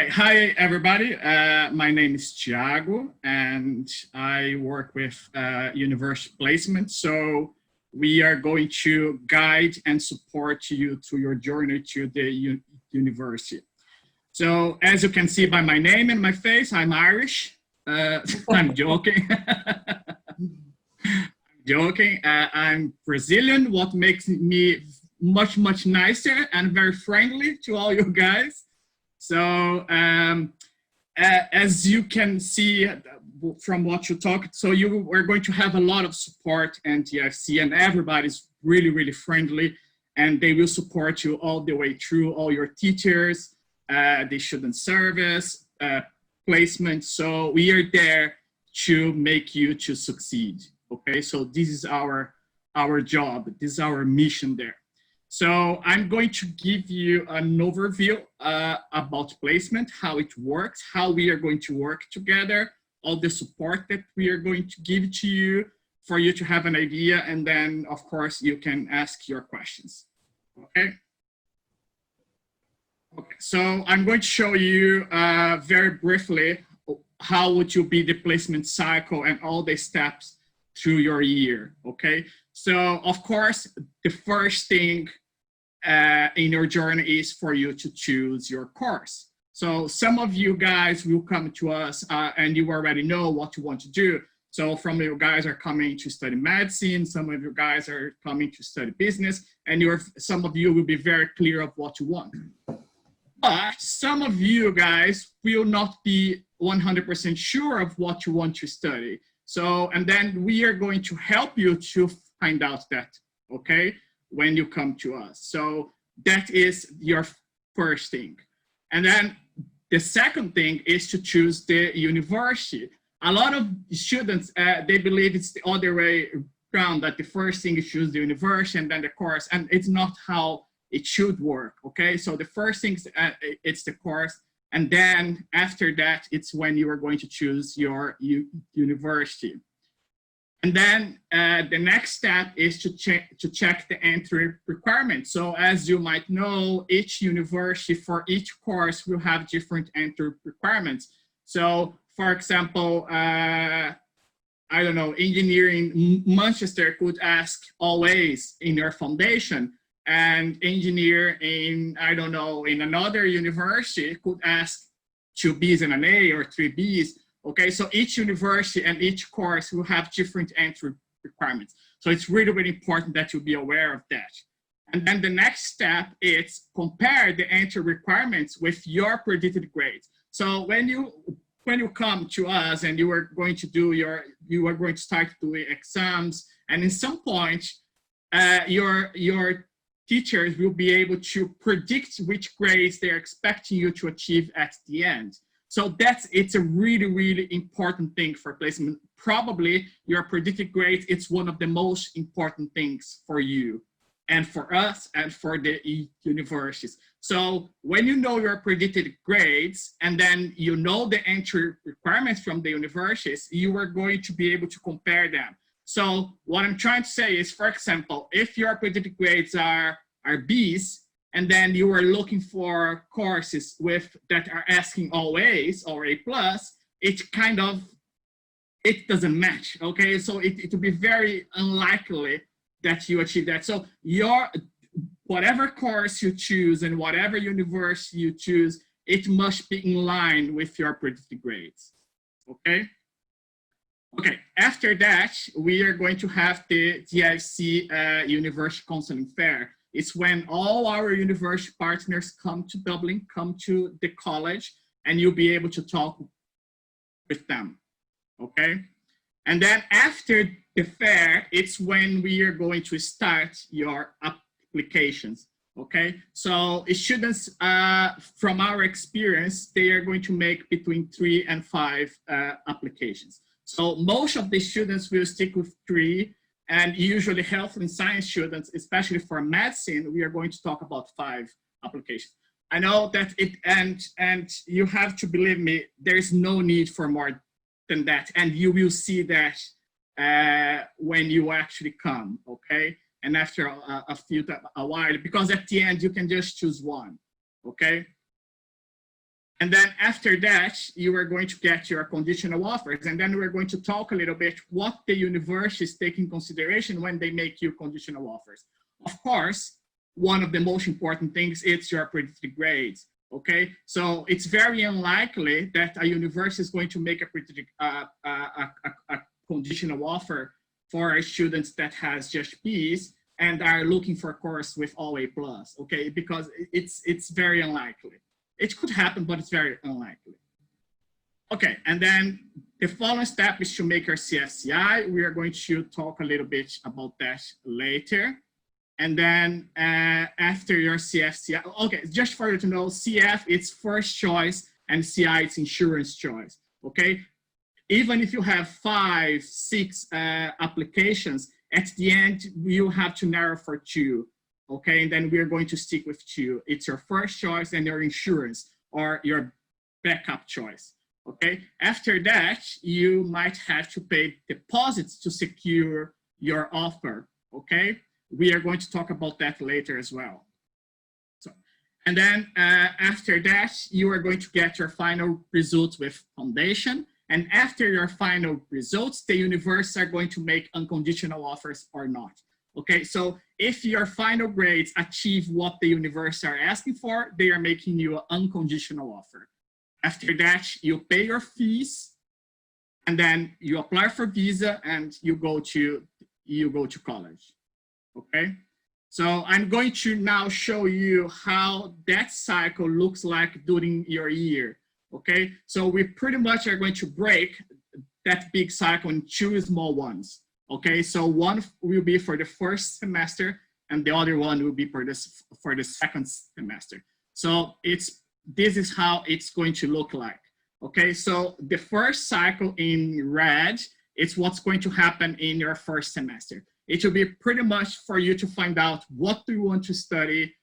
Okay, hi everybody. My name is Thiago and I work with University Placement. So we are going to guide and support you through your journey to the university. So as you can see by my name and my face, I'm Irish. I'm joking. I'm Brazilian, what makes me much nicer and very friendly to all you guys. So as you can see from what you talked, so you are going to have a lot of support in DIFC, and everybody's really friendly, and they will support you all the way through, all your teachers, the student service, placement. So we are there to make you to succeed. Okay, so this is our job. This is our mission there. So I'm going to give you an overview about placement, how it works, how we are going to work together, all the support that we are going to give to you for you to have an idea, and then of course you can ask your questions. Okay. Okay. So I'm going to show you very briefly how would you be the placement cycle and all the steps through your year. Okay. So of course, the first thing in your journey is for you to choose your course. So some of you guys will come to us and you already know what you want to do. So from you guys are coming to study medicine, some of you guys are coming to study business, and some of you will be very clear of what you want. But some of you guys will not be 100% sure of what you want to study. So, and then we are going to help you to find out that, okay, when you come to us. So that is your first thing. And then the second thing is to choose the university. A lot of students, they believe it's the other way around, that the first thing is choose the university and then the course, and it's not how it should work, okay? So the first thing, it's the course, and then after that, it's when you are going to choose your university. And then the next step is to check the entry requirements. So as you might know, each university for each course will have different entry requirements. So for example, I don't know, engineering Manchester could ask always in your foundation, and engineer in, I don't know, in another university could ask 2 Bs and an A or 3 Bs. Okay, so each university and each course will have different entry requirements. So it's really important that you be aware of that. And then the next step is compare the entry requirements with your predicted grades. So when you come to us and you are going to start doing exams, and in some point, your teachers will be able to predict which grades they're expecting you to achieve at the end. So it's a really important thing for placement. Probably your predicted grades, it's one of the most important things for you and for us and for the universities. So when you know your predicted grades and then you know the entry requirements from the universities, you are going to be able to compare them. So what I'm trying to say is, for example, if your predicted grades are Bs, and then you are looking for courses that are asking all A's or A+, it doesn't match, okay? So it will be very unlikely that you achieve that. So whatever course you choose and whatever university you choose, it must be in line with your predicted grades, okay? Okay, after that, we are going to have the DIFC University Counselling Fair. It's when all our university partners come to Dublin, come to the college, and you'll be able to talk with them, okay? And then after the fair, it's when we are going to start your applications, okay? So students, from our experience, they are going to make between 3 and 5 applications. So most of the students will stick with 3, and usually health and science students, especially for medicine, we are going to talk about 5 applications. I know that and you have to believe me, there is no need for more than that. And you will see that when you actually come, okay? And after a while, because at the end, you can just choose one, okay? And then after that, you are going to get your conditional offers. And then we're going to talk a little bit what the universities take in consideration when they make you conditional offers. Of course, one of the most important things is your predicted grades. Okay, so it's very unlikely that a university is going to make a conditional offer for students that has just B's and are looking for a course with all A+, okay, because it's very unlikely. It could happen, but it's very unlikely. Okay, and then the following step is to make your CFCI. We are going to talk a little bit about that later. And then after your CFCI, okay, just for you to know, CF, it's first choice, and CI, it's insurance choice, okay? Even if you have 5, 6 applications, at the end, you have to narrow for 2, okay? And then we're going to stick with 2. It's your first choice and your insurance, or your backup choice, okay? After that, you might have to pay deposits to secure your offer, okay? We are going to talk about that later as well. So, and then after that, you are going to get your final results with foundation. And after your final results, the universities are going to make unconditional offers or not. Okay, so if your final grades achieve what the universities are asking for, they are making you an unconditional offer. After that, you pay your fees, and then you apply for visa, and you go to college. Okay, so I'm going to now show you how that cycle looks like during your year. Okay, so we pretty much are going to break that big cycle in 2 small ones. Okay, so one will be for the first semester, and the other one will be for the second semester. So this is how it's going to look like. Okay, so the first cycle in red, it's what's going to happen in your first semester. It will be pretty much for you to find out what do you want to study,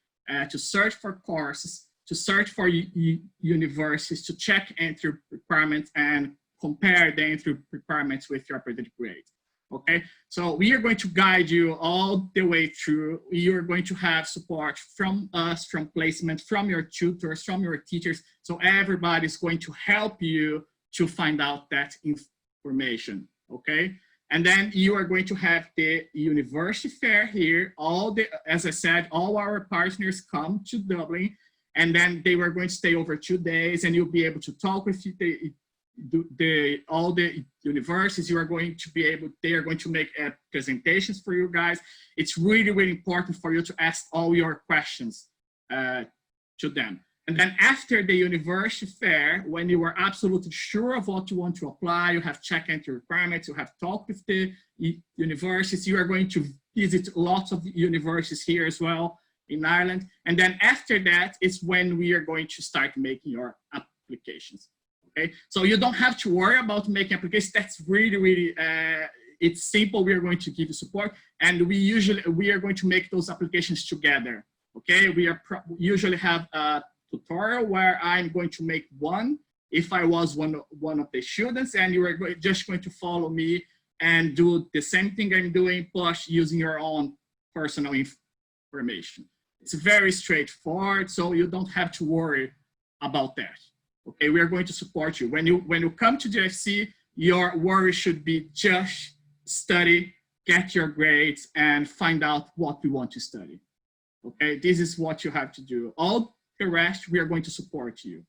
to search for courses, to search for universities, to check entry requirements and compare the entry requirements with your predicted grade. Okay, so we are going to guide you all the way through. You're going to have support from us, from placement, from your tutors, from your teachers. So everybody's going to help you to find out that information, okay? And then you are going to have the university fair here. As I said, all our partners come to Dublin, and then they were going to stay over 2 days, and you'll be able to talk with all the universities. You are going to be able, they are going to make presentations for you guys. It's really, really important for you to ask all your questions to them. And then after the university fair, when you are absolutely sure of what you want to apply, you have check entry requirements, you have talked with the universities, you are going to visit lots of universities here as well in Ireland. And then after that is when we are going to start making your applications. Okay, so you don't have to worry about making applications. That's really, really, it's simple. We are going to give you support, and we are going to make those applications together. Okay, we usually have a tutorial where I'm going to make one if I was one of the students, and you are just going to follow me and do the same thing I'm doing, plus using your own personal information. It's very straightforward, so you don't have to worry about that. Okay, we are going to support you. When you come to DIFC, your worry should be just study, get your grades, and find out what you want to study. Okay, this is what you have to do. All the rest, we are going to support you.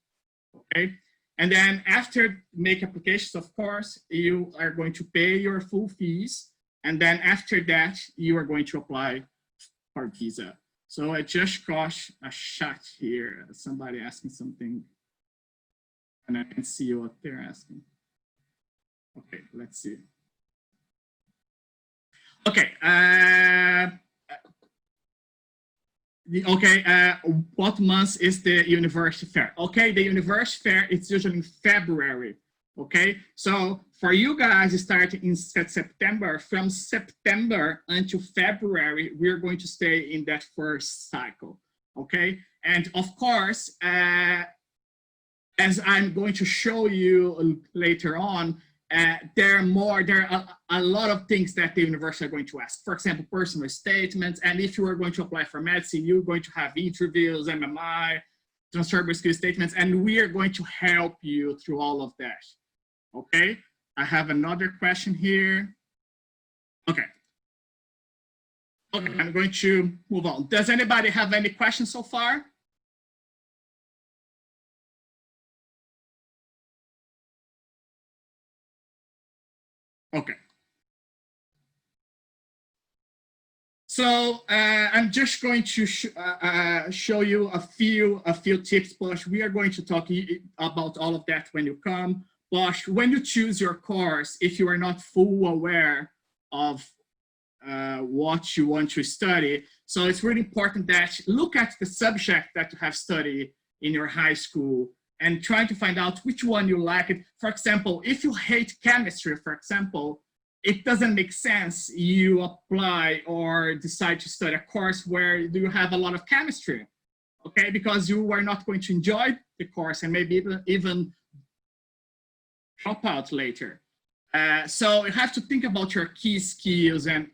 Okay, and then after make applications, of course, you are going to pay your full fees, and then after that, you are going to apply for visa. So I just got a chat here. Somebody asking something. And I can see what they're asking. Okay, let's see. Okay. What month is the university fair? Okay, the university fair, it's usually in February. Okay, so for you guys starting in September, from September until February, we're going to stay in that first cycle. Okay, and of course, as I'm going to show you later on, there are a lot of things that the university are going to ask. For example, personal statements, and if you are going to apply for medicine, you're going to have interviews, MMI, transferable skill statements, and we are going to help you through all of that. Okay, I have another question here. Okay. Okay, I'm going to move on. Does anybody have any questions so far? Okay. So I'm just going to show you a few tips, but we are going to talk about all of that when you come. But when you choose your course, if you are not full aware of what you want to study, so it's really important that look at the subject that you have studied in your high school and try to find out which one you like it. For example, if you hate chemistry, for example, it doesn't make sense you apply or decide to study a course where you have a lot of chemistry, okay? Because you are not going to enjoy the course and maybe even drop out later. So you have to think about your key skills and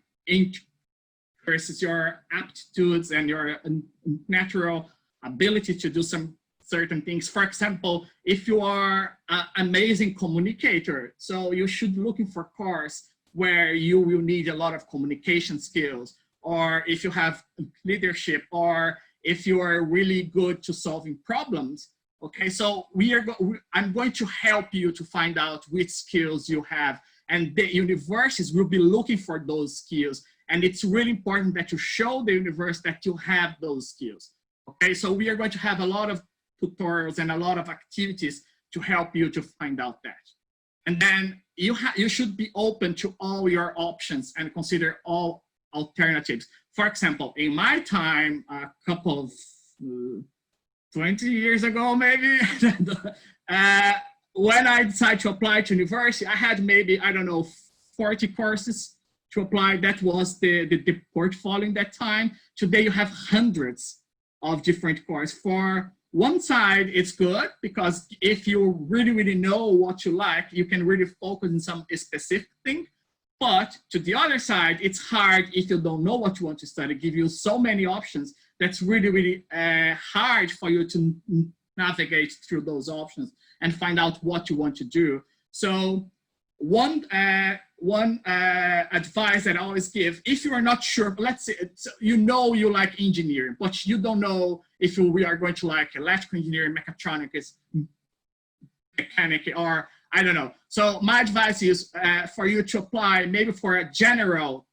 versus your aptitudes and your natural ability to do some certain things. For example, if you are an amazing communicator, so you should be looking for a course where you will need a lot of communication skills, or if you have leadership, or if you are really good to solving problems. Okay, so I'm going to help you to find out which skills you have, and the universities will be looking for those skills. And it's really important that you show the university that you have those skills. Okay, so we are going to have a lot of tutorials and a lot of activities to help you to find out that. And then you should be open to all your options and consider all alternatives. For example, in my time, a couple of 20 years ago, maybe, when I decided to apply to university, I had maybe, I don't know, 40 courses to apply. That was the portfolio in that time. Today, you have hundreds of different courses. For one side, it's good because if you really know what you like, you can really focus on some specific thing. But to the other side, it's hard if you don't know what you want to study. Give you so many options. That's really hard for you to navigate through those options and find out what you want to do. So one advice that I always give, if you are not sure, let's say you know you like engineering, but you don't know if we are going to like electrical engineering, mechatronics, mechanic, or I don't know. So my advice is for you to apply maybe for a general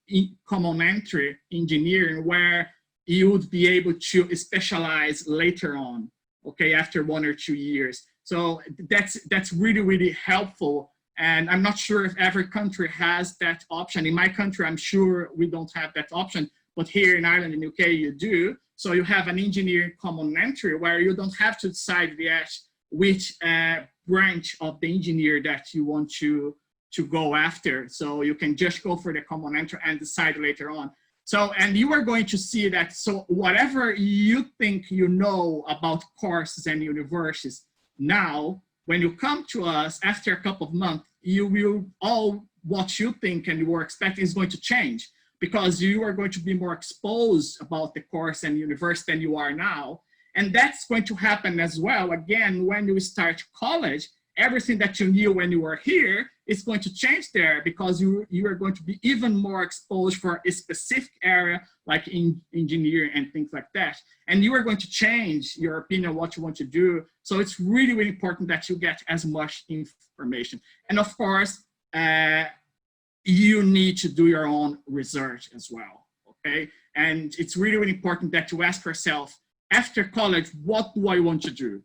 common entry engineering where you would be able to specialize later on, okay, after 1 or 2 years. So that's really helpful. And I'm not sure if every country has that option. In my country, I'm sure we don't have that option, but here in Ireland and UK, you do. So you have an engineering common entry where you don't have to decide yet which branch of the engineer that you want to go after. So you can just go for the common entry and decide later on. So, and you are going to see that, so whatever you think you know about courses and universities, now, when you come to us after a couple of months, you will all what you think and you were expecting is going to change because you are going to be more exposed about the course and university than you are now. And that's going to happen as well. Again, when you start college, everything that you knew when you were here is going to change there because you are going to be even more exposed for a specific area like in engineering and things like that. And you are going to change your opinion what you want to do. So it's really important that you get as much information. And of course, you need to do your own research as well, okay? And it's really important that you ask yourself, after college, what do I want to do?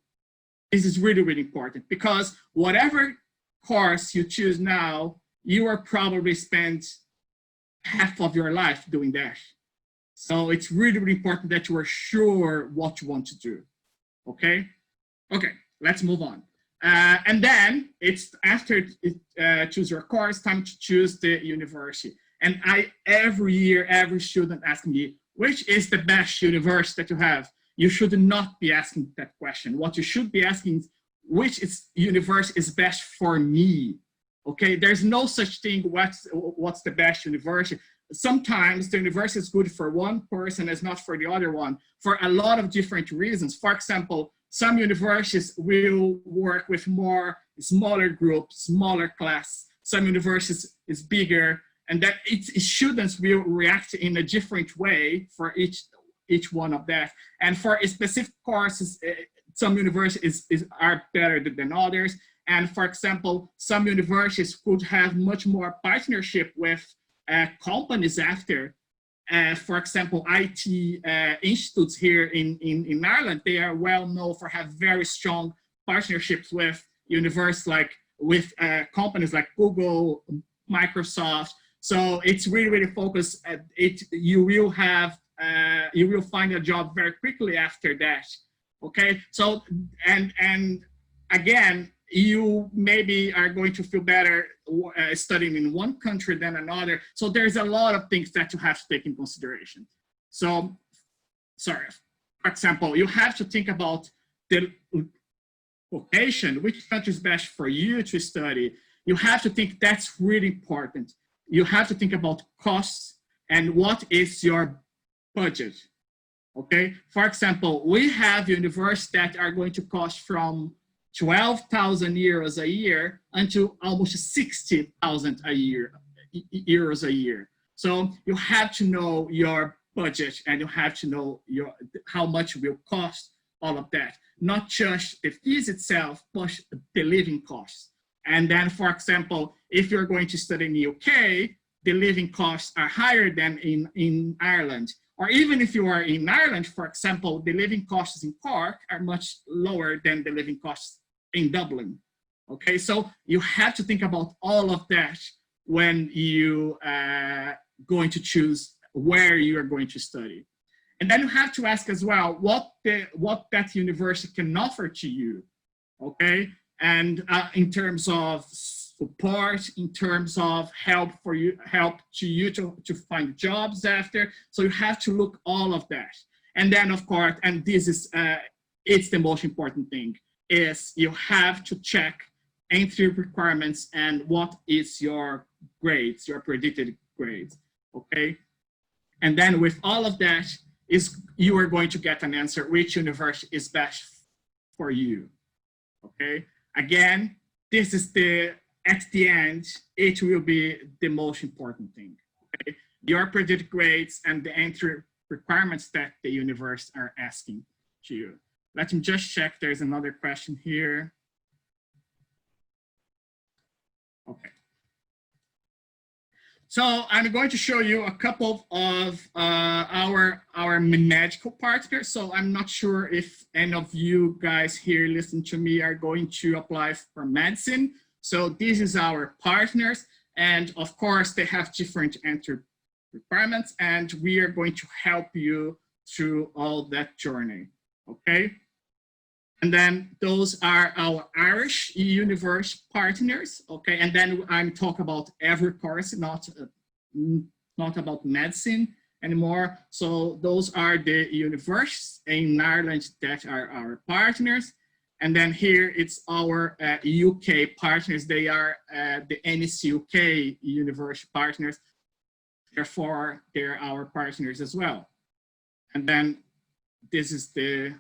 This is really important because whatever course you choose now, you are probably spent half of your life doing that. So it's really important that you are sure what you want to do, okay? Okay, let's move on. And then it's after choose your course, time to choose the university. And every year, every student asks me, which is the best university that you have? You should not be asking that question. What you should be asking is, which university is best for me? Okay, there's no such thing, what's the best university? Sometimes the university is good for one person, is not for the other one, for a lot of different reasons. For example, some universities will work with more smaller groups, smaller class. Some universities is bigger, and that students will react in a different way for each one of that. And for specific courses, some universities are better than others. And for example, some universities could have much more partnership with companies after. For example, IT institutes here in Ireland, they are well known for have very strong partnerships with universities, like with companies like Google, Microsoft. So it's really focused at it. You will find a job very quickly after that. Okay, so and again, you maybe are going to feel better studying in one country than another. So there's a lot of things that you have to take in consideration. So, sorry, for example, you have to think about the location, which country is best for you to study. You have to think that's really important. You have to think about costs and what is your budget. Okay, for example, we have universities that are going to cost from 12,000 euros a year until almost 60,000 euros a year. So you have to know your budget, and you have to know how much it will cost, all of that. Not just the fees itself, but the living costs. And then, for example, if you're going to study in the UK, the living costs are higher than in Ireland. Or even if you are in Ireland, for example, the living costs in Cork are much lower than the living costs in Dublin. Okay, so you have to think about all of that when you going to choose where you are going to study. And then you have to ask as well what that university can offer to you. Okay, and in terms of support, in terms of help to you to find jobs after. So you have to look all of that. And then, of course, and this is it's the most important thing, is you have to check entry requirements and what is your grades, your predicted grades, okay? And then with all of that, you are going to get an answer which university is best for you, okay? Again, this is at the end, it will be the most important thing, okay? Your predicted grades and the entry requirements that the university are asking to you. Let me just check. There's another question here. Okay. So I'm going to show you a couple of our medical partners. So I'm not sure if any of you guys here listening to me are going to apply for medicine. So this is our partners. And of course, they have different entry requirements. And we are going to help you through all that journey. Okay. And then those are our Irish university partners, okay? And then I'm talking about every course, not about medicine anymore. So those are the universities in Ireland that are our partners. And then here it's our UK partners. They are the NCUK university partners. Therefore, they're our partners as well. And then this is the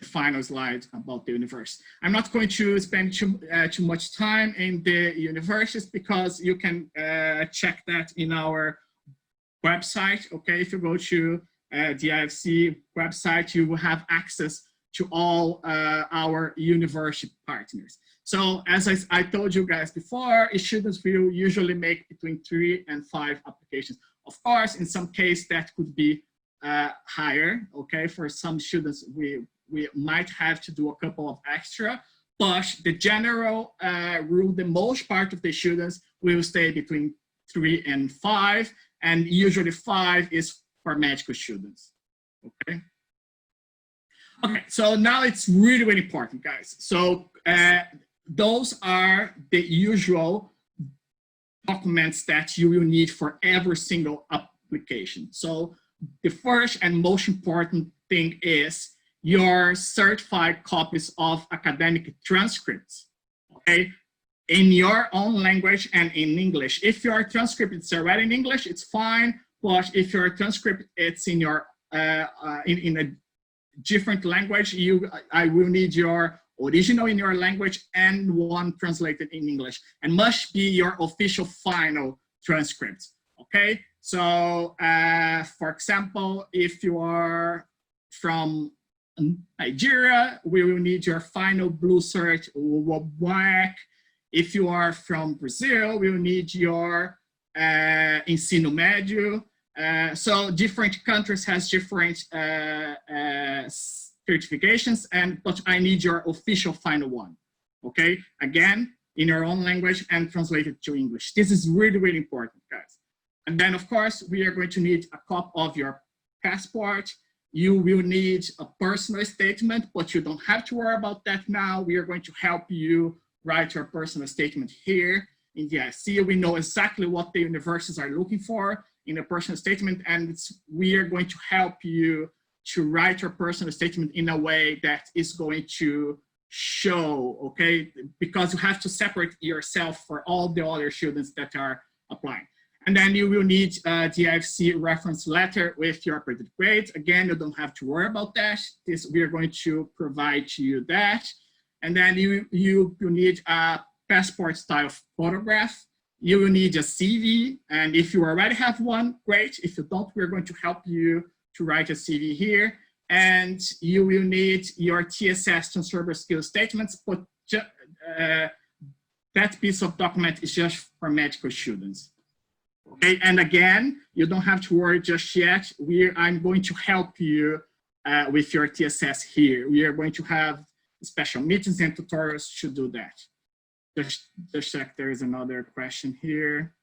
final slide about the university. I'm not going to spend too much time in the universities because you can check that in our website. Okay, if you go to the DIFC website, you will have access to all our university partners. So as I told you guys before, students will usually make between 3 and 5 applications. Of course, in some case that could be higher. Okay, for some students we might have to do a couple of extra, but the general rule, the most part of the students will stay between 3 and 5, and usually 5 is for medical students, okay? Okay, so now it's really important, guys. So those are the usual documents that you will need for every single application. So the first and most important thing is your certified copies of academic transcripts, okay, in your own language and in English. If your transcript is already in English, it's fine, but if your transcript it's in your in a different language, I will need your original in your language and one translated in English, and must be your official final transcript. Okay, so for example, if you are from Nigeria, we will need your final blue cert WAEC. If you are from Brazil, we will need your ensino médio. So different countries has different certifications, but I need your official final one. Okay, again, in your own language and translated to English. This is really, really important, guys. And then, of course, we are going to need a copy of your passport. You will need a personal statement, but you don't have to worry about that now. We are going to help you write your personal statement here in DIFC. We know exactly what the universities are looking for in a personal statement, and we are going to help you to write your personal statement in a way that is going to show, okay, because you have to separate yourself for all the other students that are applying. And then you will need a DIFC reference letter with your predicted grades. Again, you don't have to worry about that. We are going to provide to you that. And then you need a passport style photograph. You will need a CV. And if you already have one, great. If you don't, we're going to help you to write a CV here. And you will need your TSS transferable skills statements, but that piece of document is just for medical students. Okay, and again, you don't have to worry just yet. I'm going to help you with your TSS here. We are going to have special meetings and tutorials to do that. Just check, there is another question here.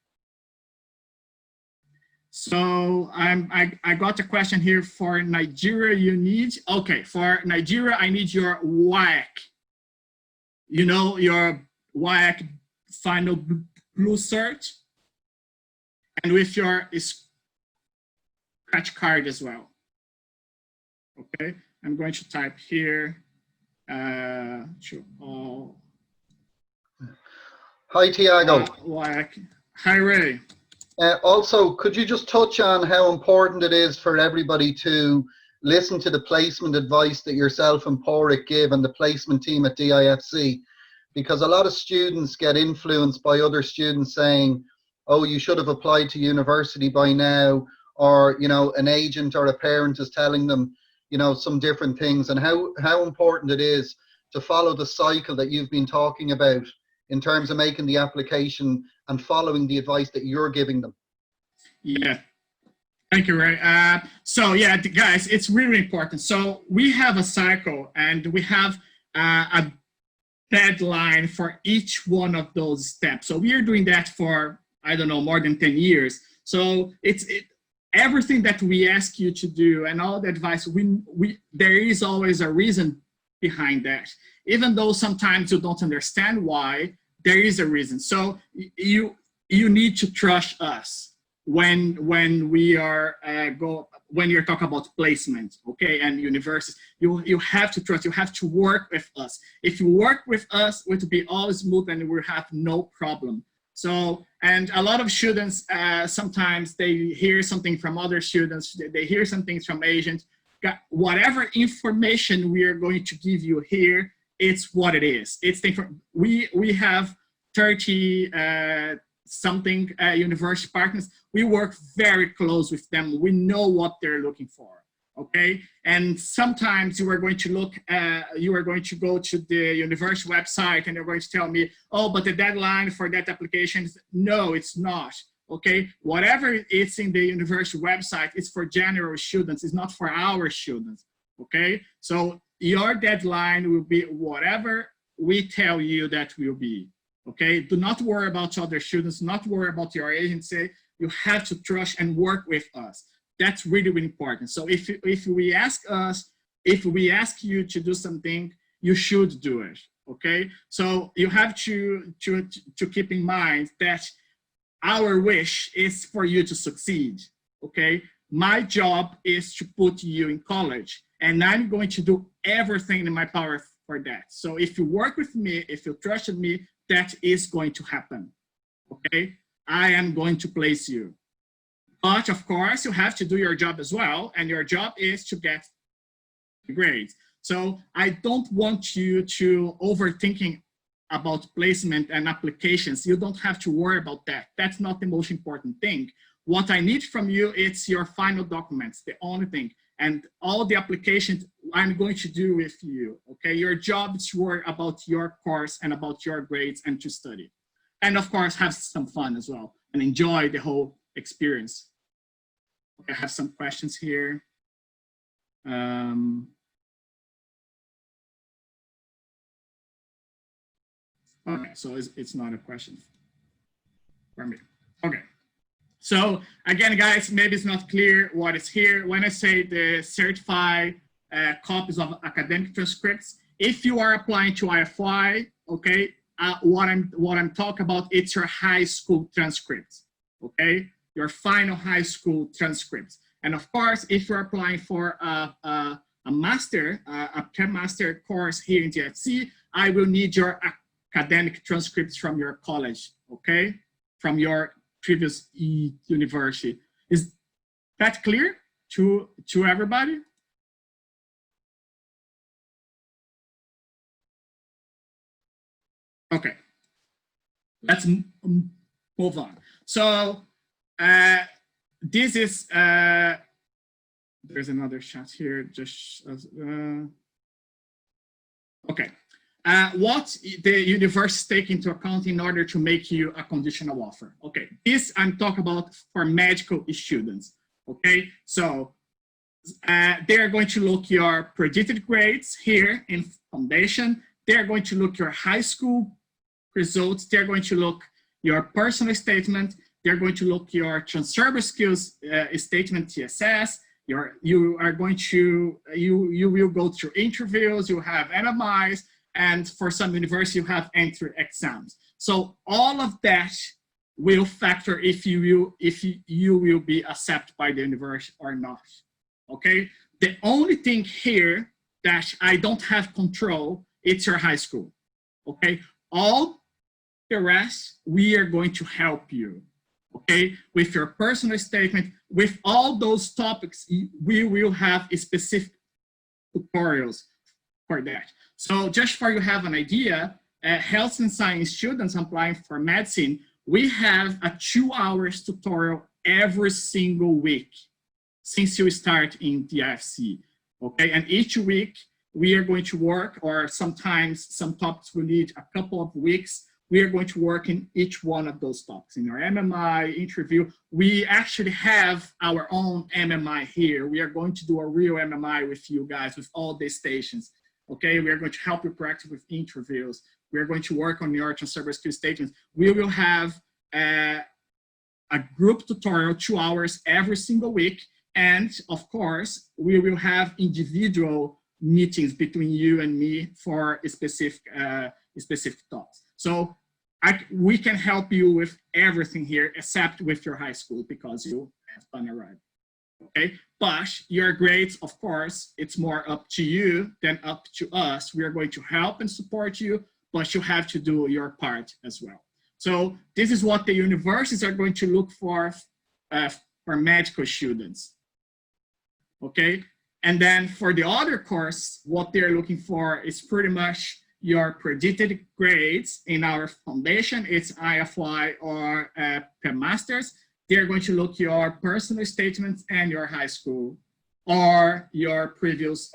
So I got a question here for Nigeria. You need, okay, for Nigeria, I need your WAEC. You know, your WAEC final blue cert, and with your scratch card as well. Okay, I'm going to type here to all. Hi, Tiago. Hi, Ray. Also, could you just touch on how important it is for everybody to listen to the placement advice that yourself and Porrick give and the placement team at DIFC? Because a lot of students get influenced by other students saying, oh, you should have applied to university by now, or, you know, an agent or a parent is telling them, you know, some different things, and how important it is to follow the cycle that you've been talking about in terms of making the application and following the advice that you're giving them. Yeah, thank you, Ray. So yeah, guys, it's really important. So we have a cycle and we have a deadline for each one of those steps. So we are doing that for, I don't know, more than 10 years. So everything that we ask you to do and all the advice, there is always a reason behind that. Even though sometimes you don't understand why, there is a reason. So you need to trust us when we are when you're talking about placement, okay, and universities. You have to trust. You have to work with us. If you work with us, it will be all smooth and we'll have no problem. So, and a lot of students sometimes they hear something from other students. They hear some things from agents. Whatever information we are going to give you here, it's what it is. It's we have 30 something university partners. We work very close with them. We know what they're looking for. Okay, and sometimes you are going to look, you are going to go to the university website and you're going to tell me, oh, but the deadline for that application is, no, it's not. Okay, whatever is in the university website is for general students, it's not for our students. Okay, so your deadline will be whatever we tell you that will be. Okay, do not worry about other students, not worry about your agency. You have to trust and work with us. That's really, really important. So if we ask you to do something, you should do it. Okay, so you have to keep in mind that our wish is for you to succeed. Okay, my job is to put you in college, and I'm going to do everything in my power for that. So if you work with me, if you trust me, that is going to happen. Okay, I am going to place you. But of course, you have to do your job as well, and your job is to get grades. So I don't want you to overthinking about placement and applications. You don't have to worry about that. That's not the most important thing. What I need from you is your final documents, the only thing. And all the applications I'm going to do with you, okay? Your job is to worry about your course and about your grades and to study. And of course, have some fun as well and enjoy the whole experience. Okay, I have some questions here. Okay, so it's not a question for me. Okay, so again, guys, maybe it's not clear what is here. When I say the certified copies of academic transcripts, if you are applying to IFY, okay, what I'm talking about, it's your high school transcripts, okay, your final high school transcripts. And of course, if you're applying for a master, a master course here in DIFC, I will need your academic transcripts from your college, okay? From your previous university. Is that clear to everybody? Okay, let's move on. So this is, there's another chat here, just, okay. What the university take into account in order to make you a conditional offer. Okay, this I'm talking about for medical students. Okay, so they're going to look your predicted grades here in foundation. They're going to look your high school results. They're going to look your personal statement. They're going to look your transferable skills statement TSS. You will go through interviews. You have MMIs. And for some universities, you have entry exams. So all of that will factor if you will be accepted by the university or not. Okay. The only thing here that I don't have control, it's your high school. Okay. All the rest, we are going to help you. Okay. With your personal statement, with all those topics, we will have specific tutorials for that. So just for you have an idea, health and science students applying for medicine, we have a 2 hours tutorial every single week since you start in DIFC, okay? And each week we are going to work, or sometimes some topics will need a couple of weeks. We are going to work in each one of those topics. In our MMI interview, we actually have our own MMI here. We are going to do a real MMI with you guys, with all the stations. Okay, we are going to help you practice with interviews. We are going to work on your transferable skill statements. We will have a group tutorial, 2 hours every single week. And of course, we will have individual meetings between you and me for specific talks. So we can help you with everything here except with your high school because you have done already. Okay, but your grades, of course, it's more up to you than up to us. We are going to help and support you, but you have to do your part as well. So this is what the universities are going to look for medical students. Okay, and then for the other course, what they're looking for is pretty much your predicted grades in our foundation. It's IFY or per masters. They're going to look your personal statements and your high school or your previous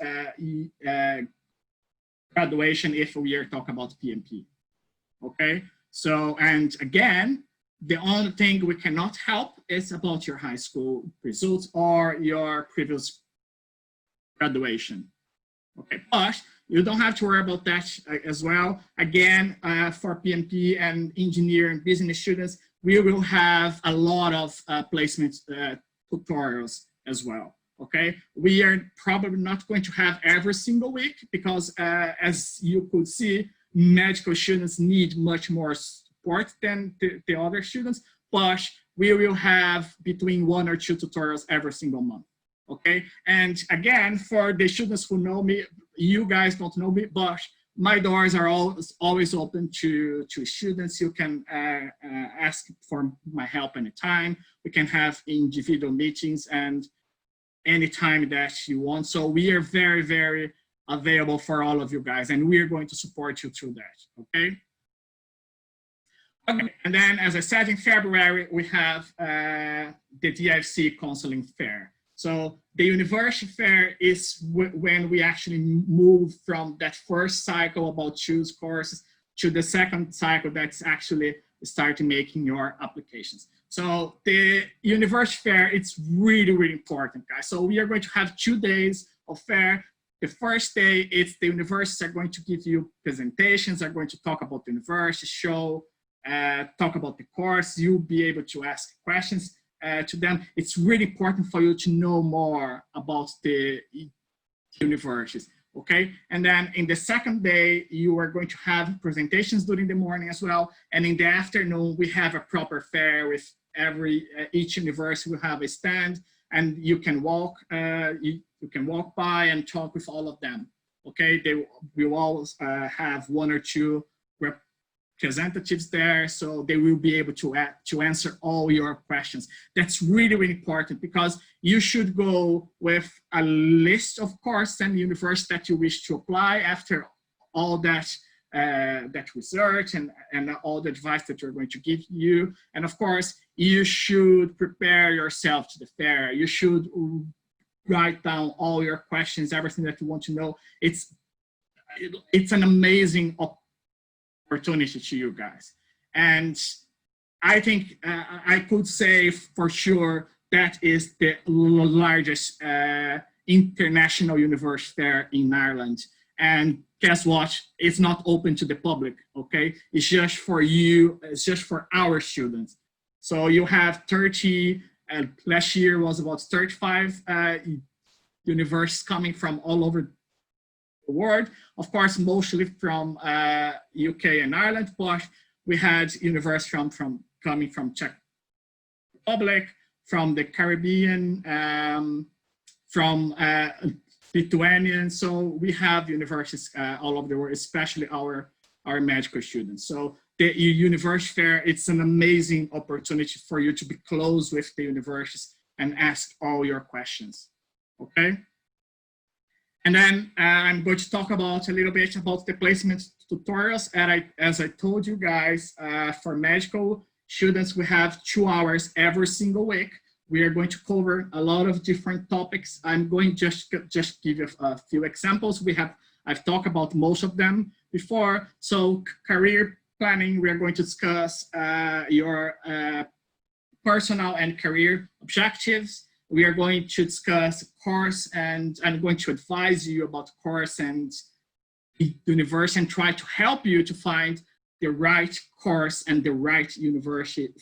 graduation if we are talking about PMP. Okay, so, and again, the only thing we cannot help is about your high school results or your previous graduation. Okay, but you don't have to worry about that as well. Again, for PMP and engineering business students, we will have a lot of placement tutorials as well, okay? We are probably not going to have every single week because as you could see, medical students need much more support than the other students, but we will have between 1 or 2 tutorials every single month, okay? And again, for the students who know me, you guys don't know me, but my doors are always open to students. You can ask for my help anytime. We can have individual meetings, and anytime that you want. So we are very, very available for all of you guys, and we are going to support you through that, okay? Okay, and then as I said, in February, we have the DIFC Counselling Fair. So the University Fair is when we actually move from that first cycle about choose courses to the second cycle that's actually starting making your applications. So the University Fair, it's really, really important, guys. So we are going to have 2 days of fair. The first day, it's the universities are going to give you presentations, are going to talk about the university, show, talk about the course. You'll be able to ask questions to them. It's really important for you to know more about the universities, okay? And then in the second day, you are going to have presentations during the morning as well. And in the afternoon, we have a proper fair with each university will have a stand, and you can walk, you can walk by and talk with all of them, okay? They will always have 1 or 2 representatives there, so they will be able to answer all your questions. That's really, really important, because you should go with a list of courses and universities that you wish to apply after all that research and all the advice that we're going to give you. And of course, you should prepare yourself to the fair. You should write down all your questions, everything that you want to know. It's an amazing opportunity to you guys. And I think I could say for sure that is the largest international university fair in Ireland. And guess what? It's not open to the public, okay? It's just for you, it's just for our students. So you have 30, last year was about 35 universities coming from all over the world. Of course, mostly from UK and Ireland, but we had universities coming from Czech Republic, from the Caribbean, from Lithuanian. So we have universities all over the world, especially our medical students. So the University Fair, it's an amazing opportunity for you to be close with the universities and ask all your questions, okay? And then I'm going to talk about a little bit about the placement tutorials. And as I told you guys, for medical students, we have 2 hours every single week. We are going to cover a lot of different topics. I'm going to just give you a few examples. I've talked about most of them before. So career planning, we are going to discuss your personal and career objectives. We are going to discuss course, and I'm going to advise you about course and university and try to help you to find the right course and the right university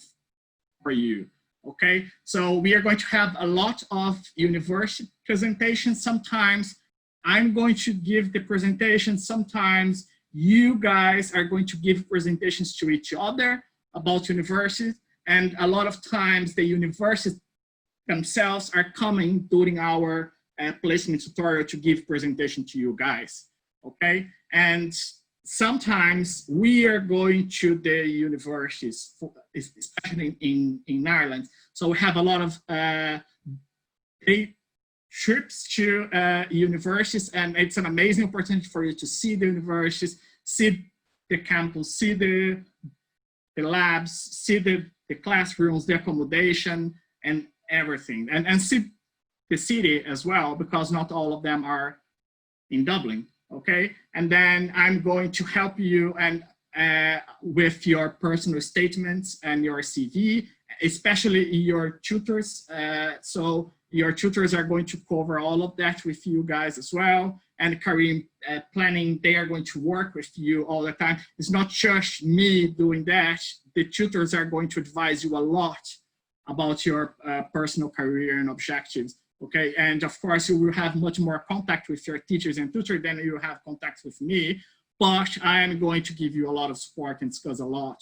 for you. Okay, so we are going to have a lot of university presentations. Sometimes I'm going to give the presentation. Sometimes you guys are going to give presentations to each other about universities. And a lot of times the universities themselves are coming during our placement tutorial to give presentation to you guys. Okay, and sometimes we are going to the universities, especially in Ireland. So we have a lot of day trips to universities, and it's an amazing opportunity for you to see the universities, see the campus, see the labs, see the classrooms, the accommodation, and everything, and see the city as well, because not all of them are in Dublin. Okay, and then I'm going to help you and with your personal statements and your CV, especially your tutors. So your tutors are going to cover all of that with you guys as well. And career planning, they are going to work with you all the time. It's not just me doing that. The tutors are going to advise you a lot about your personal career and objectives. Okay, and of course you will have much more contact with your teachers and tutors than you have contact with me, but I am going to give you a lot of support and discuss a lot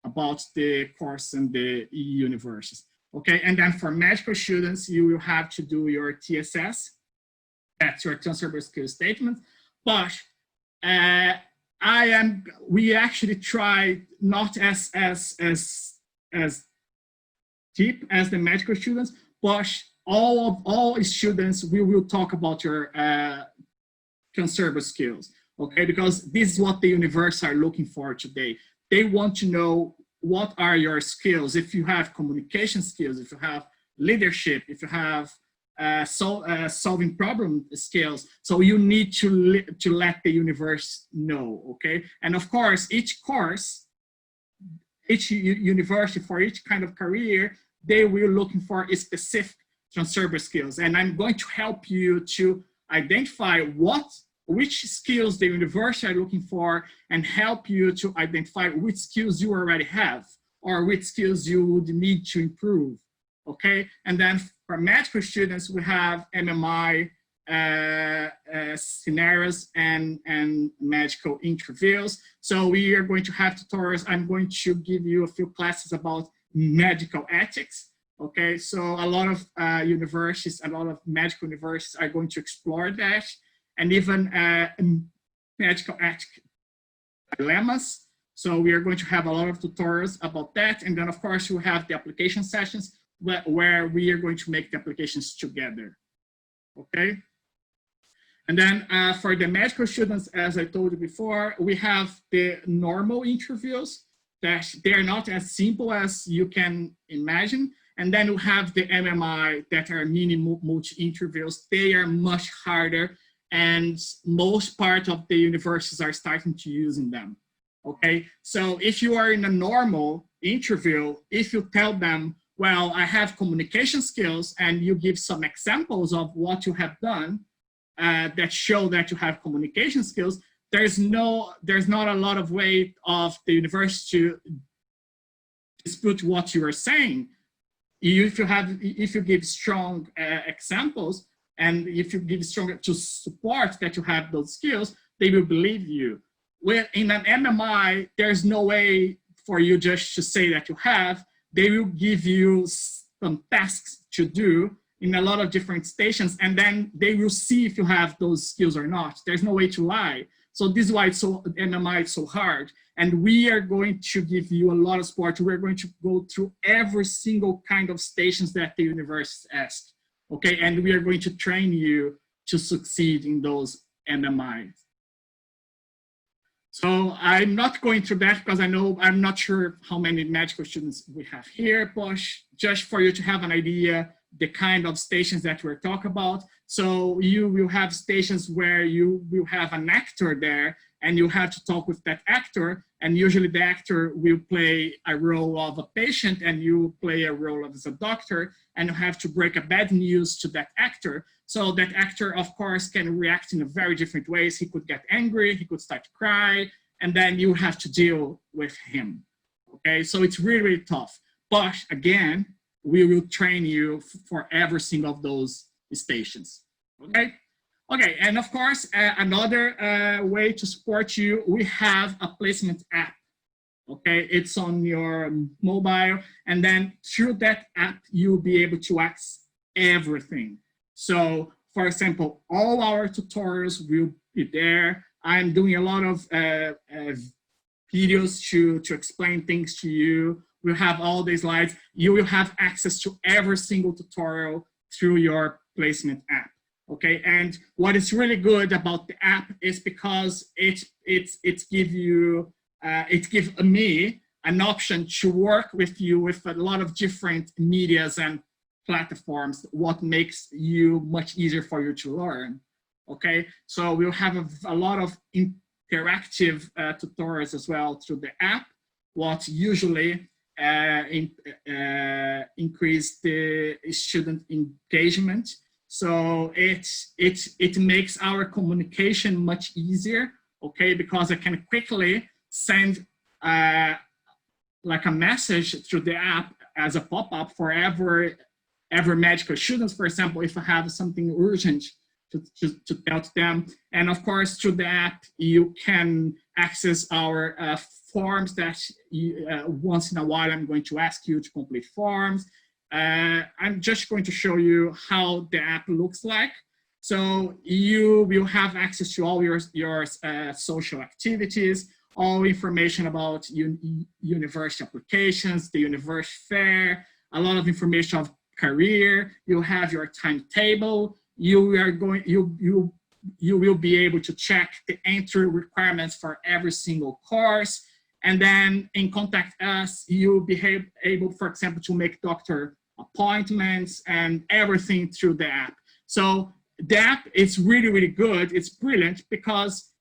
about the course and the universities. Okay, and then for medical students, you will have to do your TSS, that's your transferable skills statement, but we actually try not as deep as the medical students, but all students, we will talk about your transferable skills, okay? Because this is what the universities are looking for today. They want to know what are your skills. If you have communication skills, if you have leadership, if you have solving problem skills, so you need to let the universe know, okay? And of course, each course, each university for each kind of career, they will looking for a specific transferable skills. And I'm going to help you to identify which skills the university are looking for and help you to identify which skills you already have or which skills you would need to improve, okay? And then for medical students, we have MMI scenarios and medical interviews. So we are going to have tutorials. I'm going to give you a few classes about medical ethics. Okay, so a lot of universities, a lot of medical universities are going to explore that, and even medical ethics dilemmas. So we are going to have a lot of tutorials about that. And then of course you have the application sessions where we are going to make the applications together, okay? And then for the medical students, as I told you before, we have the normal interviews that they are not as simple as you can imagine. And then we have the MMI that are mini multi-interviews. They are much harder, and most part of the universities are starting to using them, okay? So if you are in a normal interview, if you tell them, well, I have communication skills, and you give some examples of what you have done that show that you have communication skills, there's not a lot of way of the university to dispute what you are saying. If you give strong examples, and if you give strong to support that you have those skills, they will believe you. In an MMI, there's no way for you just to say that you have. They will give you some tasks to do in a lot of different stations, and then they will see if you have those skills or not. There's no way to lie. So this is why MMI is so hard. And we are going to give you a lot of support. We're going to go through every single kind of stations that the university asks, okay? And we are going to train you to succeed in those MMIs. So I'm not going through that because I'm not sure how many medical students we have here, but just for you to have an idea, the kind of stations that we're talking about. So you will have stations where you will have an actor there, and you have to talk with that actor, and usually the actor will play a role of a patient, and you play a role as a doctor, and you have to break a bad news to that actor. So that actor, of course, can react in a very different ways. He could get angry, he could start to cry, and then you have to deal with him, okay? So it's really, really tough. But again, we will train you for every single of those stations, okay? Okay, and of course, another way to support you, we have a placement app, okay? It's on your mobile, and then through that app, you'll be able to access everything. So, for example, all our tutorials will be there. I'm doing a lot of videos to explain things to you. We'll have all these slides. You will have access to every single tutorial through your placement app. Okay, and what is really good about the app is because it gives me an option to work with you with a lot of different medias and platforms, what makes you much easier for you to learn. Okay, so we'll have a lot of interactive tutorials as well through the app, what usually increase the student engagement. So it makes our communication much easier, okay? Because I can quickly send like a message through the app as a pop-up for every medical students, for example, if I have something urgent to tell to them. And of course, through the app, you can access our forms that once in a while I'm going to ask you to complete forms. I'm just going to show you how the app looks like. So you will have access to all your social activities, all information about university applications, the university fair, a lot of information of career, you have your timetable, you will be able to check the entry requirements for every single course. And then in Contact Us, you'll be able, for example, to make doctor appointments and everything through the app. So the app is really, really good. It's brilliant because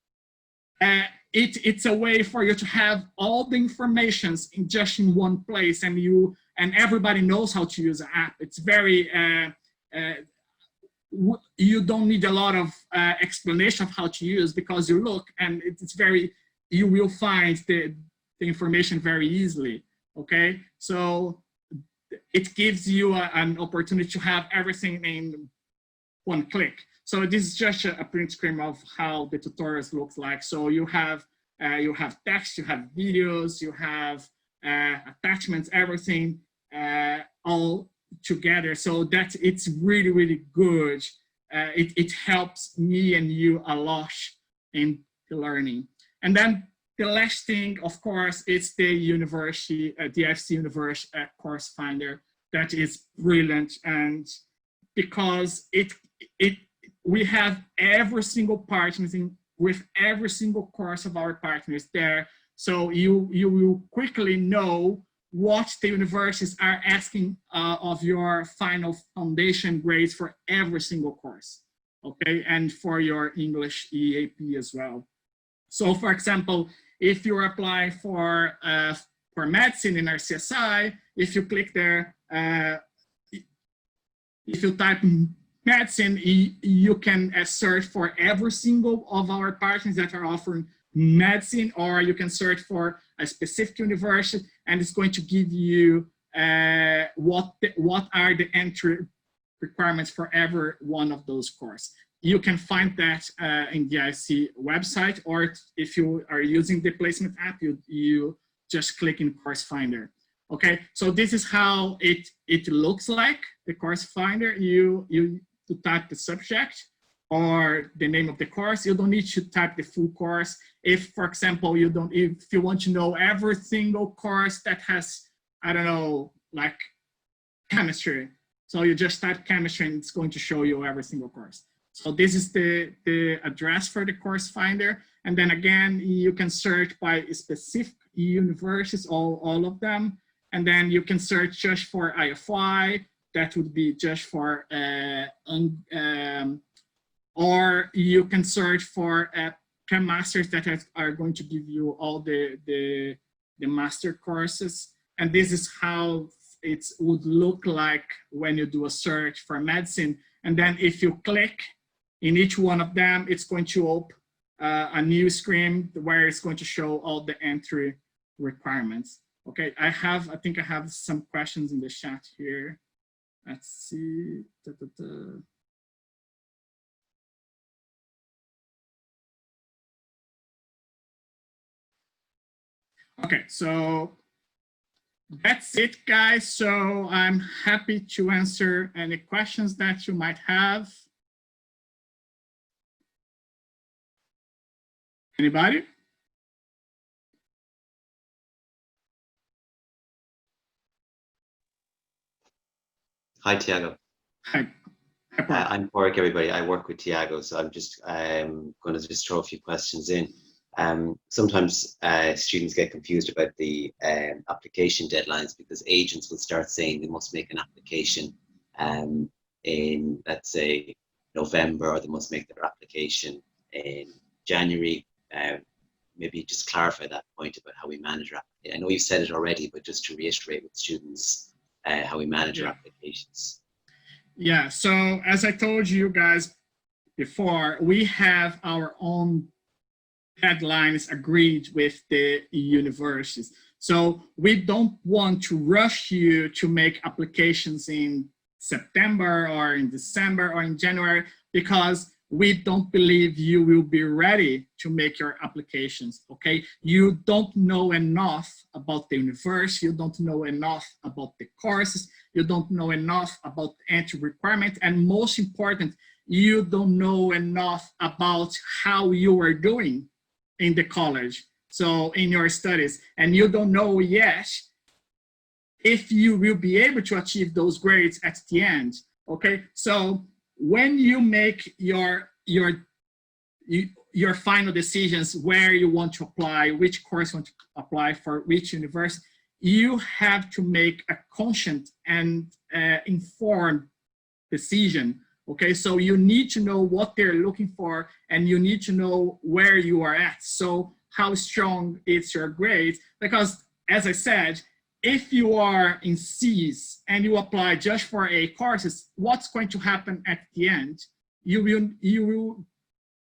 it's a way for you to have all the information in one place, and everybody knows how to use the app. It's very, you don't need a lot of explanation of how to use, because you look and it's very, you will find the information very easily, okay? So it gives you an opportunity to have everything in one click. So this is just a print screen of how the tutorials looks like. So you have text, you have videos, you have attachments, everything all together. So that it's really, really good. It helps me and you a lot in the learning. And then the last thing, of course, is the university, DIFC University Course Finder. That is brilliant, and because we have every single partner with every single course of our partners there, so you will quickly know what the universities are asking of your final foundation grades for every single course, okay, and for your English EAP as well. So, for example, if you're applying for medicine in RCSI, if you click there, if you type medicine, you can search for every single of our partners that are offering medicine, or you can search for a specific university, and it's going to give you what are the entry requirements for every one of those courses. You can find that in the DIFC website, or if you are using the placement app, you just click in Course Finder. Okay, so this is how it looks like, the Course Finder. You type the subject or the name of the course. You don't need to type the full course. If, for example, if you want to know every single course that has, I don't know, like chemistry, so you just type chemistry and it's going to show you every single course. So this is the address for the Course Finder. And then again, you can search by specific universities, all of them. And then you can search just for IFY, that would be just for, or you can search for Chem Masters that are going to give you all the master courses. And this is how it would look like when you do a search for medicine. And then if you click in each one of them, it's going to open a new screen where it's going to show all the entry requirements. Okay, I think I have some questions in the chat here. Let's see. Okay, so that's it, guys. So I'm happy to answer any questions that you might have. Anybody? Hi, Tiago. Hi. I'm Porrick, everybody. I work with Tiago, so I'm just going to just throw a few questions in. Sometimes students get confused about the application deadlines, because agents will start saying they must make an application in, let's say, November, or they must make their application in January. Maybe just clarify that point about how we manage our application. I know you said it already, but just to reiterate with students how we manage our applications. Yeah, so as I told you guys before, we have our own deadlines agreed with the universities. So we don't want to rush you to make applications in September or in December or in January, because we don't believe you will be ready to make your applications, okay? You don't know enough about the university, you don't know enough about the courses, you don't know enough about the entry requirement, and most important, you don't know enough about how you are doing in the college, so in your studies, and you don't know yet if you will be able to achieve those grades at the end. Okay, so when you make your final decisions, where you want to apply, which course you want to apply for which university, you have to make a conscious and informed decision. Okay, so you need to know what they're looking for, and you need to know where you are at. So how strong is your grade? Because as I said, if you are in C's and you apply just for A courses, what's going to happen at the end? You will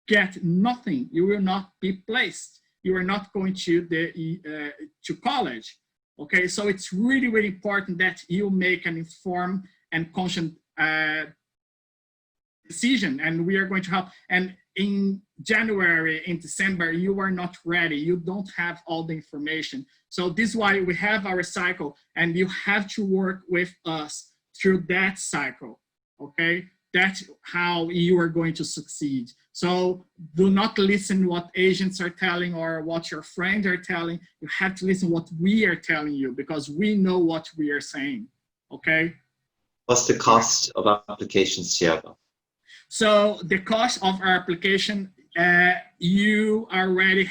get nothing. You will not be placed. You are not going to college. Okay, so it's really, really important that you make an informed and conscious decision, and we are going to help. And in January, in December, you are not ready. You don't have all the information. So this is why we have our cycle, and you have to work with us through that cycle, okay? That's how you are going to succeed. So do not listen what agents are telling or what your friends are telling. You have to listen what we are telling you, because we know what we are saying, okay? What's the cost of applications, Thiago? So the cost of our application, you already